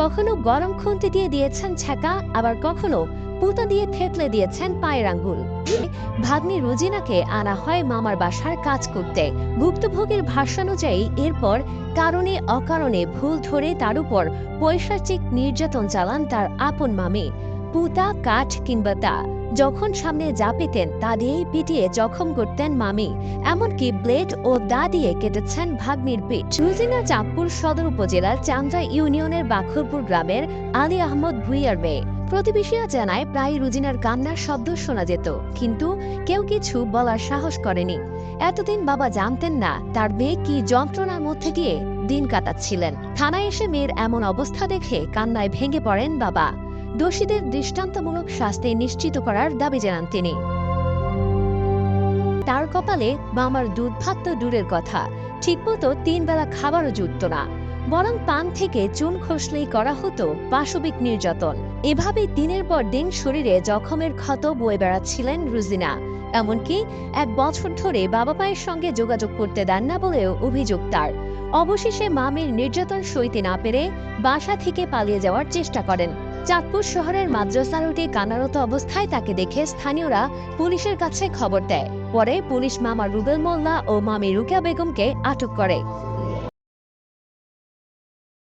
কখনো গরম খুন্তি দিয়ে দিয়েছেন ছ্যাঁকা, আবার কখনো পুঁতা দিয়ে থেতলে দিয়েছেন পায়ের আঙ্গুল। ভাগ্নি রুজিনাকে আনা হয় মামার বাসার কাজ করতে। ভুক্তভোগীর ভাষ্যানুযায়ী এরপর কারণে অকারণে ভুল ধরে তার উপর পৈশাচিক নির্যাতন চালান তার আপন মামি। পুঁতা, কাঠ কিংবা দা, যখন সামনে যা পেতেন তা দিয়েই পিটিয়ে জখম করতেন মামি। এমনকি ব্লেড ও দা দিয়ে কেটেছেন ভাগ্নির পিঠ। রুজিনা চাঁদপুর সদর উপজেলার চান্দ্রা ইউনিয়নের বাখরপুর গ্রামের আলী আহমদ ভুইয়ার মেয়ে। প্রতিবেশীরা জানায় প্রায় রুজিনার কান্নার শব্দ শোনা যেত, কিন্তু কেউ কিছু বলার সাহস করেনি। এতদিন বাবা জানতেন না তার মেয়ে কি যন্ত্রণার মধ্যে দিয়ে দিন কাটাচ্ছিলেন। থানায় এসে মেয়ের এমন অবস্থা দেখে কান্নায় ভেঙে পড়েন বাবা। দোষীদের দৃষ্টান্তমূলক শাস্তি নিশ্চিত করার দাবি জানান তিনি। তার কপালে মামার দুধ ভাত তো দূরের কথা, ঠিকমতো 3 বেলা খাবারও জুটত না, বরং পান থেকে চুন খসলেই করা হতো পাশবিক নির্যাতন। এভাবে দিনের পর দিন শরীরে জখমের ক্ষত বয়ে বেড়াচ্ছিলেন রুজিনা। এমনকি 1 বছর ধরে বাবা মায়ের সঙ্গে যোগাযোগ করতে দেন না বলেও অভিযোগ তার। অবশেষে মামির নির্যাতন সইতে না পেরে বাসা থেকে পালিয়ে যাওয়ার চেষ্টা করেন। চাঁদপুর শহরের মাদ্রাসা রোডে কান্নারত অবস্থায় তাকে দেখে স্থানীয়রা পুলিশের কাছে খবর দেয়। পরে পুলিশ মামা রুবেল মোল্লা ও মামি রুকিয়া বেগমকে আটক করে।